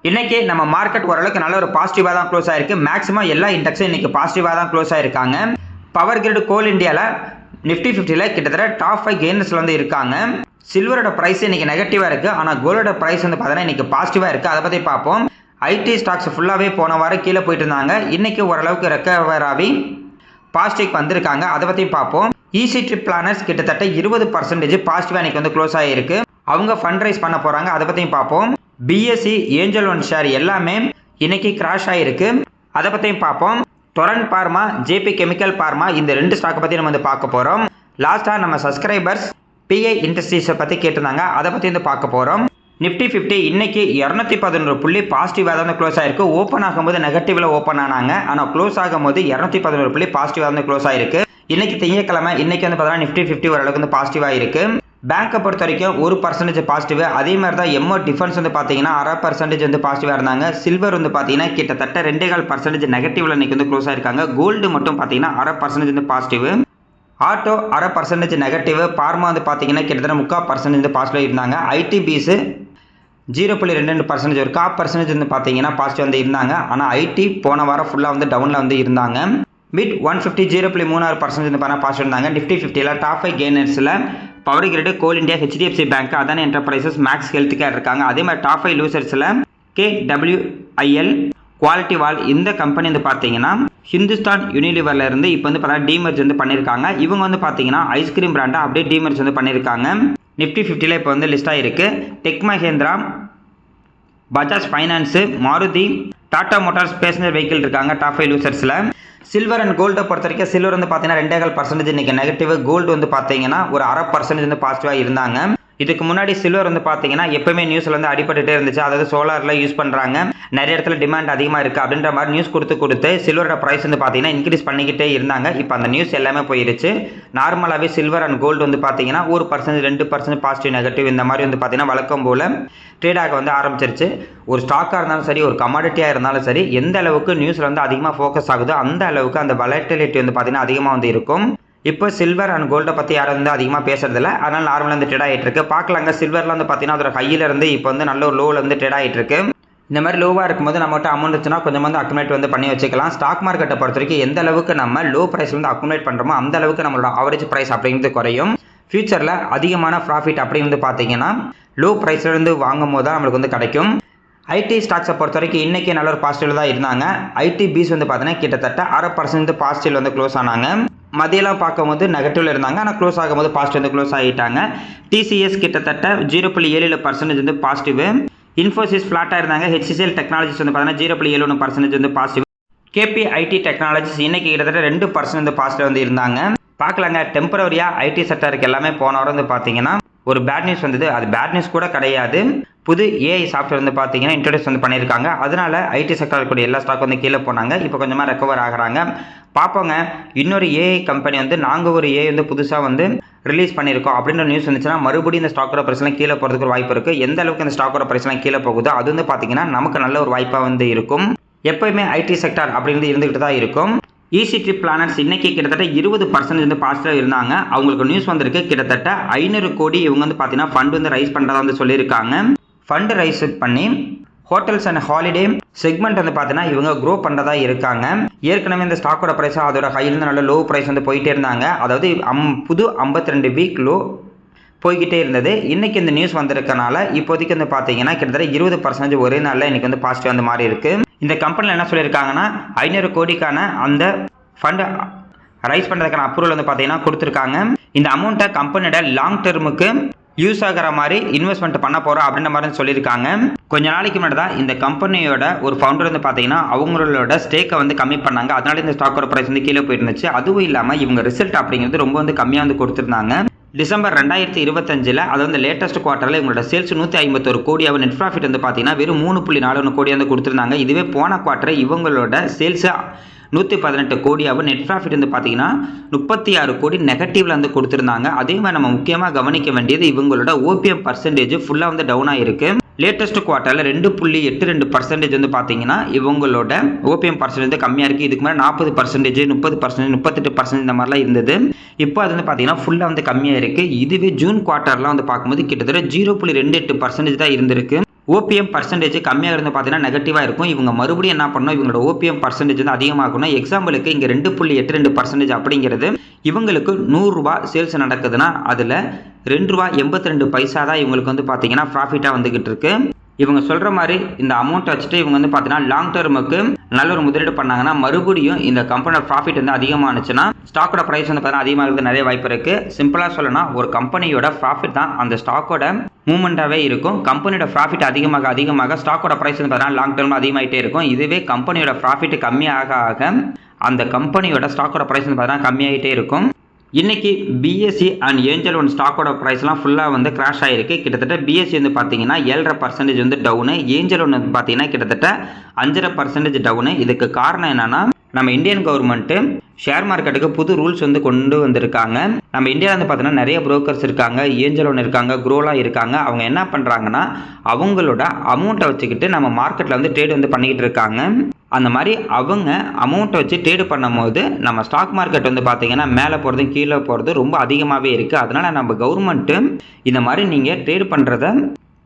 இன்னைக்கு நம்ம மார்க்கெட் ஓரளவுக்கு நல்ல ஒரு பாசிட்டிவா தான் க்ளோஸ் ஆயிருக்கு. மேக்ஸிமம் எல்லா இண்டெக்ஸும் இன்னைக்கு பாசிட்டிவா தான் க்ளோஸ் ஆயிருக்காங்க. பவர் கிரிட் கோல் இந்தியால நிஃப்டி 50ல கிட்டத்தட்ட டாப் 5 கெய்னர்ஸ்ல வந்து இருக்காங்க. சில்வரோட பிரைஸ் இன்னைக்கு நெகட்டிவா இருக்கு. ஆனா கோல்டோட பிரைஸ் வந்து பார்த்தீங்கன்னா இன்னைக்கு பாசிட்டிவா இருக்கு. அதை பத்தி பார்ப்போம். ஐடி ஸ்டாக்ஸ் ஃபுல்லாவே போன வாரம் கீழே போயிட்டு இருந்தாங்க. இன்னைக்கு ஓரளவுக்கு ரெக்கவர் ஆகி பாசிட்டிவ் வந்திருக்காங்க. அதை பத்தி பார்ப்போம். ஈசி ட்ரிப் பிளானர்ஸ் கிட்டத்தட்ட 20% பாசிட்டிவா இன்னைக்கு வந்து க்ளோஸ் ஆகிருக்கு. அவங்க ஃபண்ட் ரைஸ் பண்ண போறாங்க. அதை பத்தியும் பார்ப்போம். பிஎஸ்சி ஏஞ்சல் ஒன் ஷேர் எல்லாமே இன்னைக்கு கிராஷ் ஆகிருக்கு. அதை பற்றியும் பார்ப்போம். டொரண்ட் பார்மா, ஜேபி கெமிக்கல் பார்மா, இந்த 2 ஸ்டாக்கை பற்றி நம்ம வந்து பார்க்க போகிறோம். லாஸ்ட்டாக நம்ம சப்ஸ்கிரைபர்ஸ் பிஐ இண்டஸ்ட்ரீஸை பற்றி கேட்டிருந்தாங்க. அதை பற்றி வந்து பார்க்க போகிறோம். நிஃப்டி 50 இன்னைக்கு 211 புள்ளி பாசிட்டிவாக தான் க்ளோஸ் ஆயிருக்கு. ஓப்பன் ஆகும்போது நெகட்டிவ்ல ஓப்பன் ஆனாங்க. ஆனால் க்ளோஸ் ஆகும்போது 211 புள்ளி பாசிட்டிவாக தான் க்ளோஸ் ஆயிருக்கு. இன்னைக்கு திங்கட்கிழமை இன்னைக்கு வந்து பார்த்தீங்கன்னா நிஃப்டி 50 ஓரளவுக்கு வந்து பாசிட்டிவாக இருக்கு. பேங்கை பொறுத்த வரைக்கும் 1% பாசிட்டிவ். அதே மாதிரி தான் எம்ஓ டிஃபென்ஸ் வந்து பார்த்தீங்கன்னா 0.5% வந்து பாசிட்டிவாக இருந்தாங்க. சில்வர் வந்து பார்த்தீங்கன்னா கிட்டத்தட்ட 2.5% நெகட்டிவ்ல இன்னைக்கு வந்து க்ளோஸ் ஆயிருக்காங்க. கோல்டு மட்டும் பார்த்தீங்கன்னா 0.5% வந்து பாசிட்டிவ். Auto 0.5% negative. பார்மா வந்து பார்த்தீங்கன்னா கிட்டத்தட்ட 3/4% வந்து பாசிட்டிவ் இருந்தாங்க. ஐடிபிஸ் 0.22% ஒரு 1/4% வந்து பார்த்தீங்கன்னா பாசிட்டிவ் வந்து இருந்தாங்க. ஆனால் ஐடி போன வாரம் ஃபுல்லாக வந்து டவுனில் வந்து இருந்தாங்க. மிட் 150 0.36% வந்து பார்த்தா பாசிட்டிவ் இருந்தாங்க. நிஃப்டி 50ல டாப் 5 கெய்னர்ஸில் power grid, coal India, HDFC bank, Adani enterprises, Max health care இருக்காங்க. அதே மாதிரி டாப் 5 லூசர்ஸில் KWIL, குவாலிட்டி வால், இந்த கம்பெனி வந்து பார்த்தீங்கன்னா ஹிந்துஸ்தான் யூனிலிவர்ல இருந்து இப்போ வந்து பார்த்தீங்கன்னா டிமர்ஜ் வந்து பண்ணியிருக்காங்க. இவங்க வந்து பார்த்தீங்கன்னா ஐஸ்கிரீம் பிராண்டா அப்படியே டிமர்ஜ் வந்து பண்ணியிருக்காங்க. நிஃப்டி 50ல இப்போ வந்து லிஸ்ட் ஆயிருக்கு. Tech Mahindra, Bajaj finance, Maruti, Tata Motors passenger vehicle இருக்காங்க டாப் 5 லூசர்ஸில். சில்வர் அண்ட் கோல்டை பொறுத்த வரைக்கும் சில்வர் வந்து பார்த்தீங்கன்னா 2.5% இன்னைக்கு நெகட்டிவ். கோல்டு வந்து பார்த்தீங்கன்னா ஒரு 0.5% வந்து பாசிட்டிவாக இருந்தாங்க. இதுக்கு முன்னாடி சில்வர் வந்து பார்த்தீங்கன்னா எப்பவுமே நியூஸ்ல வந்து அடிபட்டுட்டே இருந்துச்சு. அதாவது சோலார்ல யூஸ் பண்றாங்க, நிறைய இடத்துல டிமாண்ட் அதிகமாக இருக்கு அப்படின்ற மாதிரி நியூஸ் கொடுத்து சில்வரோட பிரைஸ் வந்து பார்த்தீங்கன்னா இன்க்ரீஸ் பண்ணிக்கிட்டே இருந்தாங்க. இப்போ அந்த நியூஸ் எல்லாமே போயிருச்சு. நார்மலாகவே சில்வர் அண்ட் கோல்டு வந்து பார்த்தீங்கன்னா 1%, 2% பாசிட்டிவ் நெகட்டிவ் இந்த மாதிரி வந்து பார்த்தீங்கன்னா வழக்கம் போல ட்ரேடாக வந்து ஆரம்பிச்சிருச்சு. ஒரு ஸ்டாக்காக இருந்தாலும் சரி, ஒரு கமாடிட்டியாக இருந்தாலும் சரி, எந்த அளவுக்கு நியூஸ்ல வந்து அதிகமாக ஃபோக்கஸ் ஆகுதோ அந்த அளவுக்கு அந்த வொலட்டிலிட்டி வந்து பார்த்தீங்கன்னா அதிகமாக வந்து இருக்கும். இப்போ சில்வர் அண்ட் கோல்டை பற்றி யாரும் வந்து அதிகமாக பேசுறதில்ல. அதனால நார்மலாக வந்து ட்ரேட் ஆகிட்டு இருக்கு. பார்க்கலாங்க, சில்வரில் வந்து பார்த்தீங்கன்னா அதோட ஹையில இருந்து இப்போ வந்து நல்ல ஒரு லோவில் வந்து ட்ரேட் ஆகிட்டு இருக்கு. இந்த மாதிரி லோவாக இருக்கும்போது நம்மகிட்ட அமௌண்ட் இருந்துச்சுன்னா கொஞ்சம் வந்து அக்குமுலேட் வந்து பண்ணி வச்சுக்கலாம். ஸ்டாக் மார்க்கெட்டை பொறுத்த வரைக்கும் எந்த அளவுக்கு நம்ம லோ ப்ரைஸ்ல வந்து அக்குமுலேட் பண்ணுறோமோ அந்த அளவுக்கு நம்மளோட ஆவரேஜ் ப்ரைஸ் அப்படிங்கிறது குறையும். ஃபியூச்சரில் அதிகமான ப்ராஃபிட் அப்படிங்கிறது பார்த்தீங்கன்னா லோ ப்ரைஸ்லேருந்து வாங்கும் போது தான் நம்மளுக்கு வந்து கிடைக்கும். ஐடி ஸ்டாக்ஸை பொறுத்த வரைக்கும் இன்றைக்கி நல்ல ஒரு பாசிட்டிவ் தான் இருந்தாங்க. ஐடி பீஸ் வந்து பார்த்தீங்கன்னா கிட்டத்தட்ட 0.5% பாசிட்டிவ் வந்து க்ளோஸ் ஆனாங்க. மதியெல்லாம் பார்க்கும்போது நெகட்டிவ்ல இருந்தாங்க. ஆனால் க்ளோஸ் ஆகும்போது பாசிட்டிவ் வந்து க்ளோஸ் ஆகிட்டாங்க. டிசிஎஸ் கிட்டத்தட்ட 0.77% வந்து பாசிட்டிவ். இன்ஃபோசிஸ் ஃப்ளாட்டாக இருந்தாங்க. ஹெச்சிஎல் டெக்னாலஜிஸ் வந்து பார்த்தீங்கன்னா 0.71% வந்து பாசிட்டிவ். கேபிஐடி டெக்னாலஜிஸ் இன்னைக்கு கிட்டத்தட்ட 2% வந்து பாசிட்டிவ் வந்து இருந்தாங்க. பார்க்கலாங்க, டெம்பரரியாக ஐடி செக்டருக்கு எல்லாமே போன வாரம் வந்து பார்த்தீங்கன்னா ஒரு பேட் நியூஸ் வந்தது. அது பேட் நியூஸ் கூட கிடையாது. புது ஏஐ சாஃப்ட்வேர் வந்து பார்த்தீங்கன்னா இன்ட்ரடியூஸ் வந்து பண்ணியிருக்காங்க. அதனால ஐடி செக்டர் கூட எல்லா ஸ்டாக் வந்து கீழே போனாங்க. இப்போ கொஞ்சமாக ரெக்கவர் ஆகிறாங்க. பார்ப்போங்க, இன்னொரு ஏஐ கம்பெனி வந்து நாங்கள் ஒரு ஏஐ வந்து புதுசாக வந்து ரிலீஸ் பண்ணியிருக்கோம் அப்படின்ற நியூஸ் வந்துச்சுன்னா மறுபடியும் இந்த ஸ்டாக்கோட பிரைஸ்லாம் கீழே போகிறதுக்கு ஒரு வாய்ப்பு இருக்குது. எந்த அளவுக்கு இந்த ஸ்டாக்கோட பிரைஸ்லாம் கீழே போகுதோ அது வந்து பார்த்தீங்கன்னா நமக்கு நல்ல ஒரு வாய்ப்பாக வந்து இருக்கும். எப்போயுமே ஐடி செக்டர் அப்படிங்கிறது இருந்துகிட்டு தான் இருக்கும். ஈசி ட்ரிப் பிளானர்ஸ் இன்னைக்கு கிட்டத்தட்ட 20% வந்து பாசிட்டிவ் இருந்தாங்க. அவங்களுக்கு நியூஸ் வந்திருக்கு. கிட்டத்தட்ட 500 கோடி இவங்க வந்து பார்த்தீங்கன்னா ஃபண்ட் வந்து ரைஸ் பண்ணுறதா வந்து சொல்லியிருக்காங்க. ஃபண்ட் ரைஸ் பண்ணி ஹோட்டல்ஸ் அண்ட் ஹாலிடே செக்மெண்ட் வந்து பார்த்தீங்கன்னா இவங்க க்ரோ பண்ணுறதா இருக்காங்க. ஏற்கனவே இந்த ஸ்டாக்கோட ப்ரைஸ் அதோட ஹையிலிருந்து நல்ல லோ ப்ரைஸ் வந்து போயிட்டே இருந்தாங்க. அதாவது புது 52 வீக் லோ போய்கிட்டே இருந்தது. இன்னைக்கு இந்த நியூஸ் வந்திருக்கனால இப்போதைக்கு வந்து பார்த்தீங்கன்னா கிட்டத்தட்ட 20% ஒரே நாளில் இன்னைக்கு வந்து பாசிட்டிவ் வந்து மாறி இருக்கு. இந்த கம்பெனியில் என்ன சொல்லியிருக்காங்கன்னா 500 கோடிக்கான அந்த ஃபண்ட் ரைஸ் பண்ணுறதுக்கான அப்ரூவல் வந்து பார்த்தீங்கன்னா கொடுத்துருக்காங்க. இந்த அமௌண்ட்டை கம்பெனியோட லாங் டெர்முக்கு யூஸ் ஆகிற மாதிரி இன்வெஸ்ட்மெண்ட் பண்ண போகிறோம் அப்படின்ற மாதிரி சொல்லியிருக்காங்க. கொஞ்ச நாளைக்கு முன்னாடி தான் இந்த கம்பெனியோட ஒரு ஃபவுண்டர் வந்து பார்த்தீங்கன்னா அவங்களோட ஸ்டேக்கை வந்து கம்மி பண்ணாங்க. அதனால இந்த ஸ்டாக்கோட ப்ரைஸ் வந்து கீழே போயிருந்துச்சு. அதுவும் இல்லாமல் இவங்க ரிசல்ட் அப்படிங்கிறது ரொம்ப வந்து கம்மியாக வந்து கொடுத்துருந்தாங்க. டிசம்பர் 2025 அதாவது லேட்டஸ்ட் குவார்ட்டரில் இவங்களோட சேல்ஸ் 151 கோடியாகவும் நெட் ப்ராஃபிட் வந்து பார்த்தீங்கன்னா வெறும் 3.41 கோடியாக வந்து கொடுத்துருந்தாங்க. இதுவே போன குவார்ட்டர் இவங்களோட சேல்ஸ் 118 கோடியாகவும் நெட் ப்ராஃபிட் வந்து பார்த்தீங்கன்னா 36 கோடி நெகட்டிவ்ல வந்து கொடுத்துருந்தாங்க. அதே மாதிரி நம்ம முக்கியமாக கவனிக்க வேண்டியது இவங்களோட ஓபிஎம் பர்சன்டேஜ் ஃபுல்லாக வந்து டவுன் ஆகிருக்கு. லேட்டஸ்ட் குவார்ட்டரில் 2.82% வந்து பார்த்தீங்கன்னா இவங்களோட ஓபிஎம் பர்சன்டேஜ் கம்மியாக இருக்குது. இதுக்கு மேலே 40%, 30%, 38% இந்த மாதிரிலாம் இருந்தது. இப்போ அது வந்து பார்த்தீங்கன்னா ஃபுல்லாக வந்து கம்மியாக இருக்குது. இதுவே ஜூன் குவார்ட்டர்லாம் வந்து பார்க்கும்போது கிட்டத்தட்ட 0.28% தான் இருந்திருக்கு. ஓபிஎம் பர்சன்டேஜ் கம்மியாக இருந்து பார்த்தீங்கன்னா நெகட்டிவாக இருக்கும். இவங்க மறுபடியும் என்ன பண்ணணும், இவங்களோட ஓபிஎம் பர்சன்டேஜ் வந்து அதிகமாகணும். எக்ஸாம்பிளுக்கு இங்கே 2.82% அப்படிங்கிறது இவங்களுக்கு ரூ. 100 சேல்ஸ் நடக்குதுன்னா அதில் ரூ. 2.82 தான் இவங்களுக்கு வந்து பார்த்தீங்கன்னா ப்ராஃபிட்டாக வந்துகிட்டு இருக்கு. இவங்க சொல்கிற மாதிரி இந்த அமௌண்ட் வச்சுட்டு இவங்க வந்து பார்த்தீங்கன்னா லாங் டர்முக்கு நல்ல ஒரு முதலீடு பண்ணாங்கன்னா மறுபடியும் இந்த கம்பெனியோட ப்ராஃபிட் வந்து அதிகமானுச்சுன்னா ஸ்டாக்கோட ப்ரைஸ் வந்து பார்த்தீங்கன்னா அதிகமாக நிறைய வாய்ப்பு இருக்குது. சிம்பிளாக சொல்லணும், ஒரு கம்பெனியோட ப்ராஃபிட் தான் அந்த ஸ்டாக்கோட மூவ்மெண்ட்டாகவே இருக்கும். கம்பெனியோட ப்ராஃபிட் அதிகமாக ஸ்டாக்கோட ப்ரைஸ் வந்து பார்த்தீங்கன்னா லாங் டர்மில் அதிகமாகிட்டே இருக்கும். இதுவே கம்பெனியோட ப்ராஃபிட் கம்மியாக அந்த கம்பெனியோட ஸ்டாக்கோட ப்ரைஸ் வந்து பார்த்தீங்கன்னா கம்மியாகிட்டே இருக்கும். இன்னைக்கு பிஎஸ்சி அண்ட் ஏஞ்சல் ஒன் ஸ்டாக்கோட ப்ரைஸ்லாம் ஃபுல்லாக வந்து கிராஷ் ஆகிருக்கு. கிட்டத்தட்ட பிஎஸ்சி வந்து பார்த்தீங்கன்னா 7.5% வந்து டவுனு, ஏஞ்சல் ஒன் வந்து பார்த்தீங்கன்னா கிட்டத்தட்ட 5.5% டவுனு. இதுக்கு காரணம் என்னன்னா, நம்ம இந்தியன் கவர்மெண்ட்டு ஷேர் மார்க்கெட்டுக்கு புது ரூல்ஸ் வந்து கொண்டு வந்திருக்காங்க. நம்ம இந்தியாவில் வந்து பார்த்தீங்கன்னா நிறைய புரோக்கர்ஸ் இருக்காங்க, ஏஞ்சல் ஒன் இருக்காங்க, குரோலாம் இருக்காங்க. அவங்க என்ன பண்ணுறாங்கன்னா அவங்களோட அமௌண்ட்டை வச்சுக்கிட்டு நம்ம மார்க்கெட்டில் வந்து ட்ரேட் வந்து பண்ணிக்கிட்டு இருக்காங்க. அந்த மாதிரி அவங்க அமௌண்ட்டை வச்சு ட்ரேடு பண்ணும்போது நம்ம ஸ்டாக் மார்க்கெட் வந்து பார்த்தீங்கன்னா மேலே போகிறது கீழே போகிறது ரொம்ப அதிகமாகவே இருக்குது. அதனால் நம்ம கவர்மெண்ட்டு இந்த மாதிரி நீங்கள் ட்ரேட் பண்ணுறத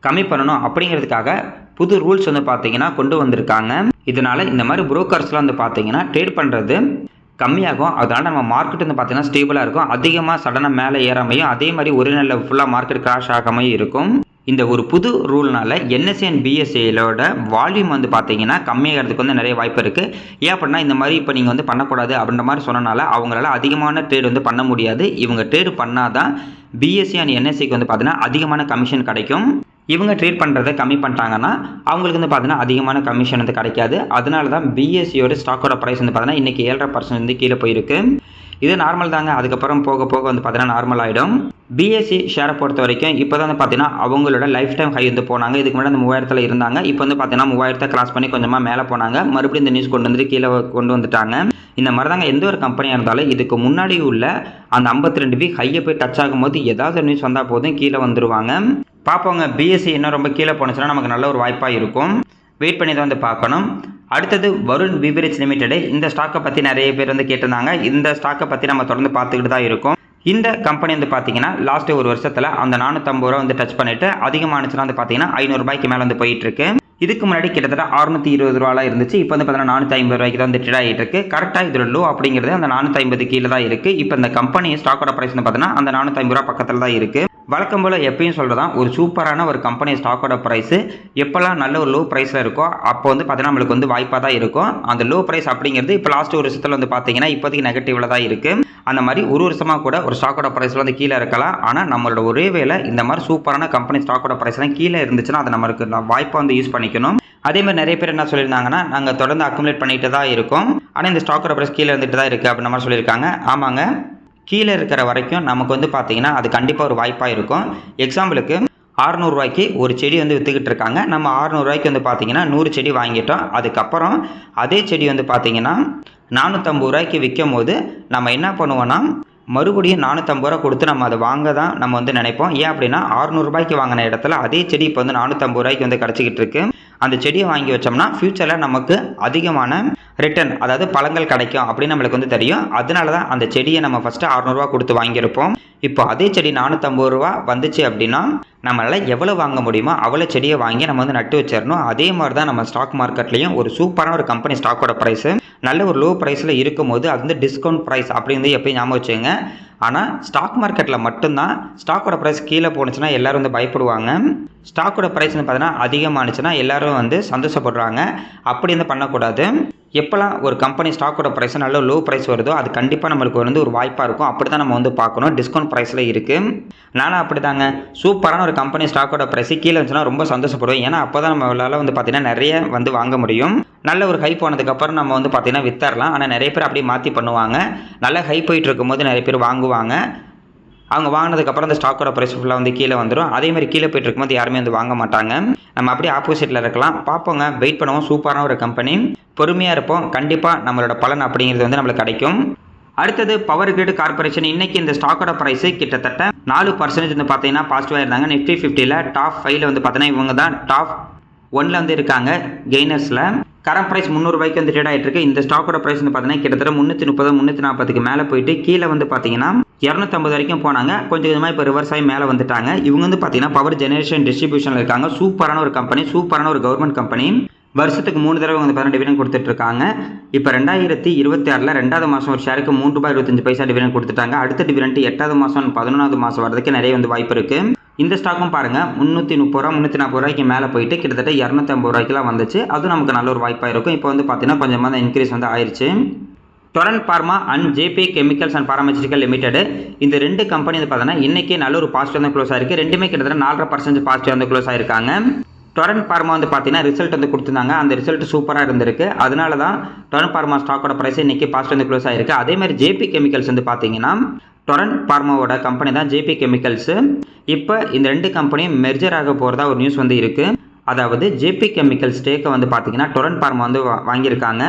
கம்மி பண்ணணும் அப்படிங்கிறதுக்காக புது ரூல்ஸ் வந்து பார்த்தீங்கன்னா கொண்டு வந்திருக்காங்க. இதனால் இந்த மாதிரி புரோக்கர்ஸ்லாம் வந்து பார்த்தீங்கன்னா ட்ரேட் பண்ணுறது கம்மியாகும். அதனால் நம்ம மார்க்கெட் வந்து பார்த்தீங்கன்னா ஸ்டேபிளாக இருக்கும். அதிகமாக சடனாக மேலே ஏறாமையும் அதே மாதிரி ஒரு நாளில் ஃபுல்லாக மார்க்கெட் கிராஷ் ஆகாமையும் இருக்கும். இந்த ஒரு புது ரூல்னால என்எஸ்சி அண்ட் பிஎஸ்சியோட வால்யூம் வந்து பார்த்தீங்கன்னா கம்மியாகிறதுக்கு வந்து நிறைய வாய்ப்பு இருக்குது. ஏன் அப்படின்னா இந்த மாதிரி இப்போ நீங்கள் வந்து பண்ணக்கூடாது அப்படின்ற மாதிரி சொன்னனால அவங்களால அதிகமான ட்ரேட் வந்து பண்ண முடியாது. இவங்க ட்ரேடு பண்ணாதான் பிஎஸ்சி அண்ட் என்எஸ்சிக்கு வந்து பார்த்தீங்கன்னா அதிகமான கமிஷன் கிடைக்கும். இவங்க ட்ரேட் பண்ணுறதை கம்மி பண்ணிட்டாங்கன்னா அவங்களுக்கு வந்து பார்த்தீங்கன்னா அதிகமான கமிஷன் வந்து கிடைக்காது. அதனால தான் பிஎஸ்சியோட ஸ்டாக்கோட ப்ரைஸ் வந்து பார்த்தீங்கன்னா இன்றைக்கி 7.5% வந்து கீழே போயிருக்கு. இது நார்மல் தாங்க. அதுக்கப்புறம் போக போக வந்து பார்த்தீங்கன்னா நார்மல் ஆகிடும். பிஎஸ்சி ஷேரை பொறுத்த வரைக்கும் இப்போ தான் வந்து பார்த்தீங்கன்னா அவங்களோட லைஃப் டைம் ஹை வந்து போனாங்க. இதுக்கு முன்னாடி அந்த 3000 இருந்தாங்க. இப்போ வந்து பார்த்தீங்கன்னா 3000 கிராஸ் பண்ணி கொஞ்சமாக மேலே போனாங்க. மறுபடியும் இந்த நியூஸ் கொண்டு வந்துட்டு கீழே கொண்டு வந்துட்டாங்க. இந்த மாதிரி தாங்க எந்த ஒரு கம்பெனியாக இருந்தாலும் இதுக்கு முன்னாடி உள்ள அந்த 52 வீக் ஹையை போய் டச் ஆகும்போது ஏதாவது நியூஸ் வந்தால் போதும் கீழே வந்துடுவாங்க. பார்ப்போங்க, பிஎஸ்சி இன்னும் ரொம்ப கீழே போனுச்சுன்னா நமக்கு நல்ல ஒரு வாய்ப்பாக இருக்கும். வெயிட் பண்ணி தான் வந்து பார்க்கணும். அடுத்தது வருண் பிவரேஜ் லிமிடெட். இந்த ஸ்டாக்கை பற்றி நிறைய பேர் வந்து கேட்டிருந்தாங்க. இந்த ஸ்டாக்கை பற்றி நம்ம தொடர்ந்து பார்த்துக்கிட்டு தான் இருக்கோம். இந்த கம்பெனி வந்து பார்த்தீங்கன்னா லாஸ்ட் ஒரு வருஷத்தில் அந்த 450 ரூபா வந்து டச் பண்ணிட்டு அதிகமானுச்சுன்னா வந்து பார்த்தீங்கன்னா 500 ரூபாய்க்கு மேலே வந்து போயிட்டு இருக்கு. இதுக்கு முன்னாடி கிட்டத்தட்ட 620 ரூபாலாம் இருந்துச்சு. இப்போ வந்து பார்த்தீங்கன்னா 450 ரூபாய்க்கு தான் வந்து ட்ரேட் ஆகிட்டு இருக்கு. கரெக்டாக இதோட லோ அப்படிங்கிறது அந்த 450 கீழே தான் இருக்குது. இப்போ இந்த கம்பெனி ஸ்டாக்கோட ப்ரைஸ் வந்து பார்த்தீங்கன்னா அந்த 450 ரூபா பக்கத்தில் தான் இருக்குது. வழக்கம் போல் எப்பயும் சொல்கிறதான் ஒரு சூப்பரான ஒரு கம்பெனி ஸ்டாக்கோட ப்ரைஸு எப்போல்லாம் நல்ல ஒரு லோ ப்ரைஸில் இருக்கோ அப்போ வந்து பார்த்தீங்கன்னா நம்மளுக்கு வந்து வாய்ப்பாக தான் இருக்கும். அந்த லோ ப்ரைஸ் அப்படிங்கிறது இப்போ லாஸ்ட் ஒரு வருஷத்தில் வந்து பார்த்தீங்கன்னா இப்போதைக்கு நெகட்டிவில் தான் இருக்குது. அந்த மாதிரி ஒரு வருஷமாக கூட ஒரு ஸ்டாக்கோட ப்ரைஸில் வந்து கீழே இருக்கலாம். ஆனால் நம்மளோட ஒரே வேலை இந்த மாதிரி சூப்பரான கம்பெனி ஸ்டாக்கோட ப்ரைஸ்லாம் கீழே இருந்துச்சுன்னா அதை நம்மளுக்கு வாய்ப்பாக வந்து யூஸ் பண்ணிக்கணும். அதே மாதிரி நிறைய பேர் என்ன சொல்லியிருந்தாங்கன்னா நாங்கள் தொடர்ந்து அக்குமுலேட் பண்ணிட்டு தான் இருக்கோம், ஆனால் இந்த ஸ்டாக்கோட ப்ரைஸ் கீழே இருந்துட்டு தான் இருக்குது அப்படின்ற மாதிரி சொல்லியிருக்காங்க. ஆமாங்க, கீழே இருக்கிற வரைக்கும் நமக்கு வந்து பார்த்தீங்கன்னா அது கண்டிப்பாக ஒரு வாய்ப்பாக இருக்கும். எக்ஸாம்பிளுக்கு 600 ரூபாய்க்கு ஒரு செடி வந்து விற்றுக்கிட்டு இருக்காங்க. நம்ம 600 ரூபாய்க்கு வந்து பார்த்தீங்கன்னா 100 செடி வாங்கிட்டோம். அதுக்கப்புறம் அதே செடி வந்து பார்த்தீங்கன்னா 450 ரூபாய்க்கு விற்கும் போது நம்ம என்ன பண்ணுவோன்னா மறுபடியும் 450 ரூபா கொடுத்து நம்ம அதை வாங்க தான் நம்ம வந்து நினைப்போம். ஏன் அப்படின்னா 600 ரூபாய்க்கு வாங்கின இடத்துல அதே செடி இப்போ வந்து 450 ரூபாய்க்கு வந்து கிடச்சிக்கிட்டு இருக்கு. அந்த செடியை வாங்கி வச்சோம்னா ஃப்யூச்சரில் நமக்கு அதிகமான ரிட்டர்ன், அதாவது பழங்கள் கிடைக்கும் அப்படின்னு நம்மளுக்கு வந்து தெரியும். அதனால தான் அந்த செடியை நம்ம ஃபஸ்ட்டு 600 ரூபா கொடுத்து வாங்கியிருப்போம். இப்போ அதே செடி 450 ரூபா வந்துச்சு அப்படின்னா நம்மளால் எவ்வளோ வாங்க முடியுமோ அவ்வளோ செடியை வாங்கி நம்ம வந்து நட்டு வச்சிடணும். அதே மாதிரி தான் நம்ம ஸ்டாக் மார்க்கெட்லேயும் ஒரு சூப்பரான ஒரு கம்பெனி ஸ்டாக்கோட ப்ரைஸு நல்ல ஒரு லோ ப்ரைஸில் இருக்கும் போது அது வந்து டிஸ்கவுண்ட் ப்ரைஸ் அப்படின்னு எப்பயும் ஞாபகம் வச்சுங்க. ஆனால் ஸ்டாக் மார்க்கெட்டில் மட்டும்தான் ஸ்டாக்கோட ப்ரைஸ் கீழே போணுச்சுன்னா எல்லோரும் வந்து பயப்படுவாங்க. ஸ்டாக்கோட ப்ரைஸ் வந்து பார்த்தீங்கன்னா அதிகமானுச்சுன்னா எல்லோரும் வந்து சந்தோஷப்படுறாங்க. அப்படி வந்து பண்ணக்கூடாது. எப்போல்லாம் ஒரு கம்பெனி ஸ்டாக்கோட ப்ரைஸ் நல்ல லோ ப்ரைஸ் வருதோ அது கண்டிப்பாக நம்மளுக்கு வந்து ஒரு வாய்ப்பாக இருக்கும். அப்படி தான் நம்ம வந்து பார்க்கணும். டிஸ்கவுண்ட் ப்ரைஸில் இருக்குது. நானும் அப்படி தாங்க சூப்பரான ஒரு கம்பெனி ஸ்டாக்கோட ப்ரைஸ் கீழே இருந்துச்சுன்னா ரொம்ப சந்தோஷப்படுவேன். ஏன்னா அப்போ தான் நம்மளால் வந்து பார்த்திங்கன்னா நிறைய வந்து வாங்க முடியும். நல்ல ஒரு ஹை போனதுக்கப்புறம் நம்ம வந்து பார்த்திங்கன்னா வித்தரலாம். ஆனால் நிறைய பேர் அப்படியே மாற்றி பண்ணுவாங்க. நல்ல ஹை போயிட்டு இருக்கும்போது நிறைய பேர் வாங்குவாங்க. அவங்க வாங்கினதுக்கப்புறம் அந்த ஸ்டாக்கோட ப்ரைஸ் ஃபுல்லாக வந்து கீழே வந்துடும். அதேமாதிரி கீழே போயிட்டு இருக்கும்போது யாருமே வந்து வாங்க மாட்டாங்க. நம்ம அப்படியே ஆப்போசிட்டில் இருக்கலாம். பார்ப்போங்க, வெயிட் பண்ணுவோம். சூப்பரான ஒரு கம்பெனி, பொறுமையாக இருப்போம். கண்டிப்பாக நம்மளோட பலன் அப்படிங்கிறது வந்து நம்மளுக்கு கிடைக்கும். அடுத்தது பவர் கிரிட் கார்பரேஷன். இன்றைக்கி இந்த ஸ்டாக்கோட ப்ரைஸு கிட்டத்தட்ட 4% வந்து பார்த்தீங்கன்னா பாசிட்டிவாக இருந்தாங்க. நிஃப்டி 50ல் டாப் 5ல் வந்து பார்த்தீங்கன்னா இவங்க தான் டாப் 1ல் வந்து இருக்காங்க கெய்னர்ஸில். கரண்ட் ப்ரைஸ் 300 ரூபாய்க்கு வந்து ட்ரேட் ஆகிட்டு இருக்கு. இந்த ஸ்டாக்கோட ப்ரைஸ் வந்து பார்த்தீங்கன்னா கிட்டத்தட்ட 330 340க்கு மேலே போயிட்டு கீழே வந்து பார்த்தீங்கன்னா 250 வரைக்கும் போனாங்க. கொஞ்சம் கொஞ்சமாக இப்போ ரிவர்ஸ் ஆகி மேலே வந்துட்டாங்க. இவங்க வந்து பார்த்தீங்கன்னா பவர் ஜெனரேஷன் டிஸ்ட்ரிபியூஷனில் இருக்காங்க. சூப்பரான ஒரு கம்பெனி, சூப்பரான ஒரு கவர்மெண்ட் கம்பெனி. வருஷத்துக்கு 3 தடவை வந்து பார்த்தீங்கன்னா டிவிடெண்ட் கொடுத்துட்டு இருக்காங்க. இப்போ 2026 2வது மாதம் ஒரு ஷேருக்கு ₹3.25 டிவிடெண்ட் கொடுத்துட்டாங்க. அடுத்த டிவிடெண்ட் 8வது மாதம் 11வது மாதம் வரதுக்கு நிறைய வந்து வாய்ப்பு இருக்குது. இந்த ஸ்டாக்கும் பாருங்க ₹330 ₹340 மேலே போயிட்டு கிட்டத்தட்ட ₹250 வந்துச்சு. அது நமக்கு நல்ல ஒரு வாய்ப்பாக இருக்கும். இப்போ வந்து பார்த்தீங்கன்னா கொஞ்சமாக தான் இன்க்ரீஸ் வந்து ஆயிடுச்சு. Torrent Pharma and JB Chemicals and paramedical limited இந்த 2 கம்பெனி வந்து பார்த்தீங்கன்னா இன்னைக்கு நல்ல ஒரு பாசிட்டிவ் வந்து க்ளோஸ் ஆயிருக்கு. ரெண்டுமே கிட்டத்தட்ட 4.5% பாசிட்டிவ் வந்து க்ளோஸ் ஆயிருக்காங்க. டொரண்ட் பார்மா வந்து பார்த்தீங்கன்னா ரிசல்ட் வந்து கொடுத்துருந்தாங்க. அந்த ரிசல்ட் சூப்பராக இருந்திருக்கு. அதனால தான் டொரண்ட் பார்மா ஸ்டாக்கோட ப்ரைஸ் இன்னைக்கு பாசிட்டிவ் வந்து க்ளோஸ் ஆயிருக்கு. அதே மாதிரி ஜேபி கெமிக்கல்ஸ் வந்து பார்த்தீங்கன்னா டொரண்ட் பார்மாவோட கம்பெனி தான் ஜேபி கெமிக்கல்ஸ். இப்போ இந்த 2 கம்பெனியும் மெர்ஜர் ஆக போகிறதா ஒரு நியூஸ் வந்து இருக்கு. அதாவது ஜேபி கெமிக்கல் ஸ்டேக்கை வந்து பார்த்தீங்கன்னா டொரண்ட் பார்மா வந்து வாங்கியிருக்காங்க.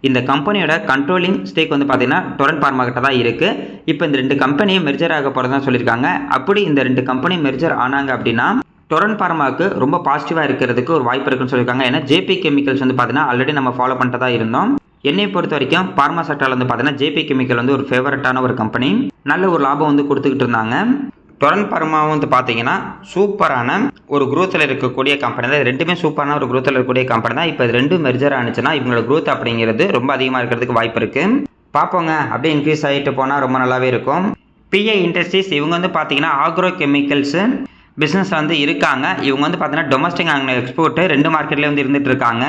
இந்த கம்பெனியோட கண்ட்ரோலிங் ஸ்டேக் வந்து பார்த்தீங்கன்னா டொரண்ட் பார்மா கிட்ட தான் இருக்குது. இப்போ இந்த 2 கம்பெனியும் மெர்ஜர் ஆக போகிறதா சொல்லியிருக்காங்க. அப்படி இந்த 2 கம்பெனி மெர்ஜர் ஆனாங்க அப்படின்னா டொரண்ட் பார்மாவுக்கு ரொம்ப பாசிட்டிவாக இருக்கிறதுக்கு ஒரு வாய்ப்பு இருக்குன்னு சொல்லியிருக்காங்க. ஏன்னா ஜேபி கெமிக்கல்ஸ் வந்து பார்த்தீங்கன்னா ஆல்ரெடி நம்ம ஃபாலோ பண்ணிட்டு தான் இருந்தோம். என்னை பொறுத்த வரைக்கும் பார்மா செக்டரில் வந்து பார்த்தீங்கன்னா ஜேபி கெமிக்கல் வந்து ஒரு ஃபேவரட்டான ஒரு கம்பெனி. நல்ல ஒரு லாபம் வந்து கொடுத்துக்கிட்டு இருந்தாங்க. டொரண்ட் பார்மாவும் வந்து பார்த்தீங்கன்னா சூப்பரான ஒரு குரோத்தில் இருக்கக்கூடிய கம்பெனி தான். ரெண்டுமே சூப்பரான ஒரு குரோத்தில் இருக்கக்கூடிய கம்பெனி தான். இப்போ ரெண்டும் மெர்ஜர் ஆனிச்சுன்னா இவங்களோட குரோத் அப்படிங்கிறது ரொம்ப அதிகமாக இருக்கிறதுக்கு வாய்ப்பு இருக்குது. பார்ப்போங்க, அப்படியே இன்க்ரீஸ் ஆகிட்டு போனால் ரொம்ப நல்லாவே இருக்கும். பிஐ இண்டஸ்ட்ரீஸ் இவங்க வந்து பார்த்தீங்கன்னா ஆக்ரோ கெமிக்கல்ஸு பிஸ்னஸில் வந்து இருக்காங்க. இவங்க வந்து பார்த்தீங்கன்னா டொமஸ்டிக் அண்ட் எக்ஸ்போர்ட் 2 மார்க்கெட்லேயே வந்து இருந்துட்டு இருக்காங்க.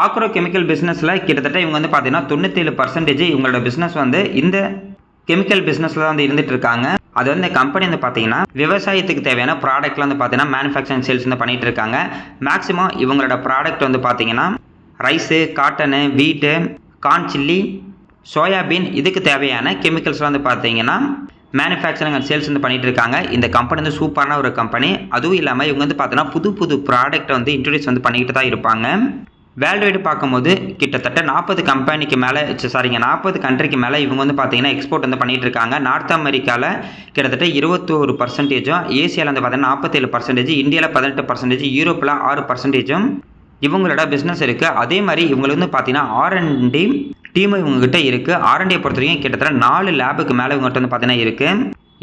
ஆக்ரோ கெமிக்கல் பிஸ்னஸில் கிட்டத்தட்ட இவங்க வந்து பார்த்தீங்கன்னா 97% இவங்களோட பிஸ்னஸ் வந்து இந்த கெமிக்கல் பிஸ்னஸில் தான் வந்து இருந்துட்டு இருக்காங்க. அது வந்து இந்த கம்பெனி வந்து பார்த்தீங்கன்னா விவசாயத்துக்கு தேவையான ப்ராடக்ட்லாம் வந்து பார்த்தீங்கன்னா மேனுஃபேக்சரிங் சேல்ஸ் வந்து பண்ணிட்டு இருக்காங்க. மேக்ஸிமம் இவங்களோட ப்ராடக்ட் வந்து பார்த்தீங்கன்னா ரைஸு, காட்டனு, வீட்டு, கார்ன் சில்லி, சோயாபீன் இதுக்கு தேவையான கெமிக்கல்ஸ்லாம் வந்து பார்த்தீங்கன்னா மேனுஃபேக்சரிங் அண்ட் சேல்ஸ் வந்து பண்ணிட்டு இருக்காங்க. இந்த கம்பெனி வந்து சூப்பரான ஒரு கம்பெனி. அதுவும் இல்லாமல் இவங்க வந்து பார்த்தீங்கன்னா புது புது ப்ராடக்ட் வந்து இன்ட்ரடியூஸ் வந்து பண்ணிக்கிட்டு தான் இருப்பாங்க. வேர்ல்டு வைடு பார்க்கும்போது கிட்டத்தட்ட 40 கம்பெனிக்கு மேலே 40 கண்ட்ரிக்கு மேலே இவங்க வந்து பார்த்தீங்கன்னா எக்ஸ்போர்ட் வந்து பண்ணிட்டு இருக்காங்க. நார்த் அமெரிக்காவில் கிட்டத்தட்ட 21%, ஏசியாவில் வந்து பார்த்தீங்கன்னா 47%, இந்தியாவில் 18%, யூரோப்பில் 6% இவங்களோட பிஸ்னஸ் இருக்குது. அதே மாதிரி இவங்களுக்கு வந்து பார்த்தீங்கன்னா R&D டீம் இவங்ககிட்ட இருக்குது. R&Dயை பொறுத்த வரைக்கும் கிட்டத்தட்ட 4 லேபுக்கு மேலே இவங்ககிட்ட வந்து பார்த்தீங்கன்னா இருக்குது.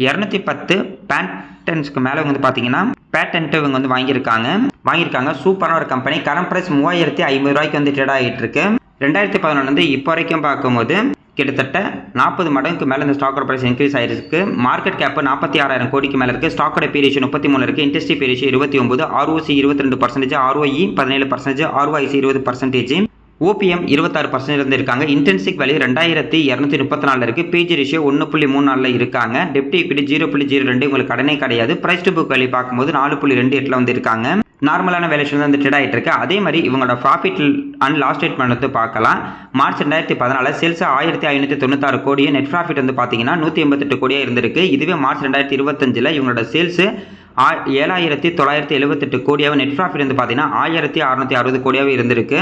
210 பேட்டன்ஸ்க்கு மேலே இவங்க வந்து பார்த்தீங்கன்னா பேட்டன்ட் இவங்க வந்து வாங்கியிருக்காங்க. சூப்பரான ஒரு கம்பெனி. கரண்ட் ப்ரைஸ் ₹3050 வந்து ட்ரேட் ஆகிட்டு இருக்கு. 2011 வந்து இப்போ வரைக்கும் பார்க்கும்போது கிட்டத்தட்ட 40 மடங்குக்கு மேலே இந்த ஸ்டாக்கோட ப்ரைஸ் இன்க்ரீஸ் ஆயிருக்கு. மார்க்கெட் கேப் 46,000 கோடிக்கு மேலே இருக்குது. ஸ்டாக்கோட பி ரேஷியோ 33 இருக்குது. Industry B ratio 29, ROC 22%, ROE 17%, ROIC 20%, OPM 26% இருந்து இருக்காங்க. இன்டென்சிக் வேல்யூ 2234 இருக்கு. பிஜி ரேஷியோ 1.34 இருக்காங்க. டெப்ட் ஈக்விட்டி 0.02 உங்களுக்கு கடனே கிடையாது. பிரைஸ் டு புக் வேல்யூ பார்க்கும்போது 4.28 வந்து இருக்காங்க. நார்மலான வேல்யூஷன் வந்து ட்ரேட் ஆகிட்டு இருக்கு. அதே மாதிரி இவங்களோட ப்ராஃபிட் அண்ட் லாஸ் ஸ்டேட்மெண்ட் வந்து பார்க்கலாம். மார்ச் 2014 சேல்ஸ் 1596 கோடி, நெட் ப்ராஃபிட் வந்து பார்த்தீங்கன்னா 188 கோடியாக இருந்திருக்கு. இதுவே மார்ச் 2025 இவங்களோட சேல்ஸ் 7978 கோடியாக, நெட் ப்ராஃபிட் வந்து பார்த்தீங்கன்னா 1660 கோடியாக இருந்திருக்கு.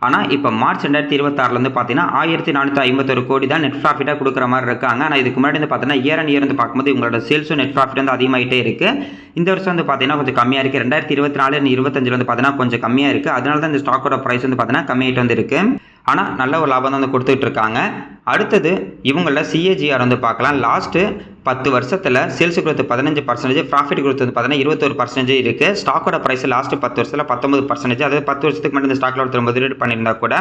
ஆனால் இப்போ மார்ச் 2026 வந்து பார்த்தீங்கன்னா 1451 கோடி தான் நெட் ப்ராஃபிட்டாக கொடுக்குற மாதிரி இருக்காங்க. ஆனால் இதுக்கு முன்னாடி வந்து பார்த்தீங்கன்னா இயர் அண்ட் இயர் வந்து பார்க்கும்போது இவங்களோட சேல்ஸும் நெட் ப்ராஃபிட் வந்து அதிகமாகிட்டே இருக்குது. இந்த வருஷம் வந்து பார்த்தீங்கன்னா கொஞ்சம் கம்மியாக இருக்குது. 2024 25 வந்து பார்த்தீங்கன்னா கொஞ்சம் கம்மியாக இருக்குது. அதனால தான் இந்த ஸ்டாக்கோட ப்ரைஸ் வந்து பார்த்தீங்கன்னா கம்மியாகிட்டு வந்து இருக்குது. ஆனால் நல்ல ஒரு லாபம் தான் வந்து கொடுத்துட்டு இருக்காங்க. அடுத்தது இவங்களோட CAGR வந்து பார்க்கலாம். லாஸ்ட்டு 10 வருஷத்தில் சேல்ஸ் growth 15%, ப்ராஃபிட் growth வந்து பார்த்தீங்கன்னா 21% இருக்குது. ஸ்டாக்கோட ப்ரைஸ் லாஸ்ட்டு 10 வருஷத்தில் 19%, அதாவது 10 வருஷத்துக்கு மட்டும் இந்த ஸ்டாக்கில் ஒருத்தர் முதலீடு பண்ணியிருந்தா கூட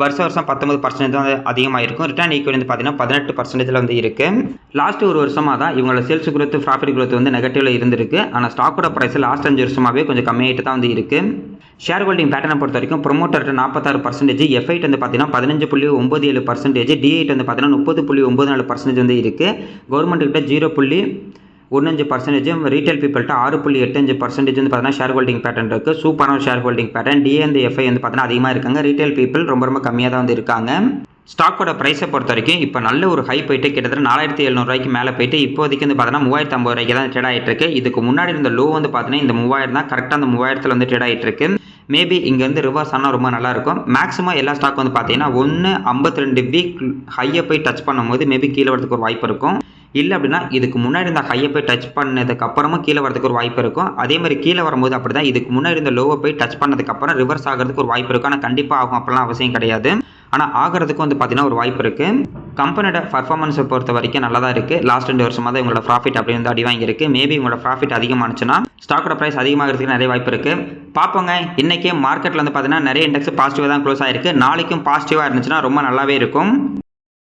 வருஷம் 19% தான் அதிகமாக இருக்கும். ரிட்டர்ன் ஈக்விட்டி வந்து பார்த்தீங்கன்னா 18% வந்து இருக்குது. லாஸ்ட் ஒரு வருஷமாக தான் இவங்களோட சேல்ஸ் growth, ப்ராஃபிட் growth வந்து நெகட்டிவில் இருந்திருக்கு. ஆனால் ஸ்டாக்கோட ப்ரைஸ் லாஸ்ட் 5 வருஷமாகவே கொஞ்சம் கம்மியாகிட்டு தான் வந்து இருக்குது. ஷேர் ஹோல்டிங் பேட்டர்னை பொறுத்த வரைக்கும் ப்ரொமோட்டர் 46%, F8 வந்து பார்த்தீங்கன்னா 15.97%, D8 வந்து பார்த்தீங்கன்னா 30.94% வந்து இருக்குது. கவர்மெண்ட் கிட்ட 0.15%, ரீட்டைல் பீப்பிள்கிட்ட 6.85% வந்து பார்த்தீங்கன்னா ஷேர் ஹோல்டிங் பேட்டர்ன் இருக்குது. சூப்பரான share holding pattern. DA and FI வந்து பார்த்தீங்கன்னா அதிகமாக இருக்காங்க. ரீட்டைல் பீப்பிள் ரொம்ப கம்மியாக தான் வந்து இருக்காங்க. ஸ்டாக்கோட ப்ரைஸை பொறுத்த வரைக்கும் இப்போ நல்ல ஒரு ஹை போயிட்டு கிட்டத்தட்ட 4700 மேலே போயிட்டு இப்போதைக்கு வந்து பார்த்தீங்கன்னா 3050 தான் ட்ரேட் ஆகிட்டு இருக்கு. இதுக்கு முன்னாடி இருந்த லோ வந்து பார்த்தீங்கன்னா இந்த 3000 தான். கரெக்டாக அந்த 3000 வந்து ட்ரேட் ஆகிட்டு இருக்கு. மேபி இங்கேருந்து ரிவர்ஸ் ஆனால் ரொம்ப நல்லாயிருக்கும். மேக்ஸிமம் எல்லா ஸ்டாக் வந்து பார்த்தீங்கன்னா 52 வீக் ஹையை போய் டச் பண்ணும்போது மேபி கீழே வரதுக்கு ஒரு வாய்ப்பு இருக்கும். இல்லை அப்படின்னா இதுக்கு முன்னாடி இந்த ஹையை போய் டச் பண்ணதுக்கு அப்புறமா கீழே வரதுக்கு ஒரு வாய்ப்பு இருக்கும். அதே மாதிரி கீழே வரும்போது அப்படி தான் இதுக்கு முன்னாடி இந்த லோவை போய் டச் பண்ணதுக்கப்புறம் ரிவர்ஸ் ஆகிறதுக்கு ஒரு வாய்ப்பு இருக்கும். ஆனால் கண்டிப்பாக ஆகும் அப்படிலாம் அவசியம் கிடையாது. ஆனால் ஆகிறதுக்கு வந்து பார்த்தீங்கன்னா ஒரு வாய்ப்பு இருக்குது. கம்பெனியோட பர்ஃபார்மன்ஸை பொறுத்த வரைக்கும் நல்லா தான் இருக்குது. லாஸ்ட் 2 வருஷமாக தான் இவங்களோட ப்ராஃபிட் அப்படி வந்து அடி வாங்கியிருக்கு. மேபி உங்களோட ப்ராஃபிட் அதிகமானுச்சுன்னா ஸ்டாக்கோட ப்ரைஸ் அதிகமாகிறதுக்கு நிறைய வாய்ப்பு இருக்குது. பார்ப்போங்க. இன்றைக்கே மார்க்கெட்டில் வந்து பார்த்தீங்கன்னா நிறைய இண்டெக்ஸ் பாசிட்டிவாக தான் க்ளோஸ் ஆகிருக்கு. நாளைக்கும் பாசிட்டிவாக இருந்துச்சுன்னா ரொம்ப நல்லாவே இருக்கும்.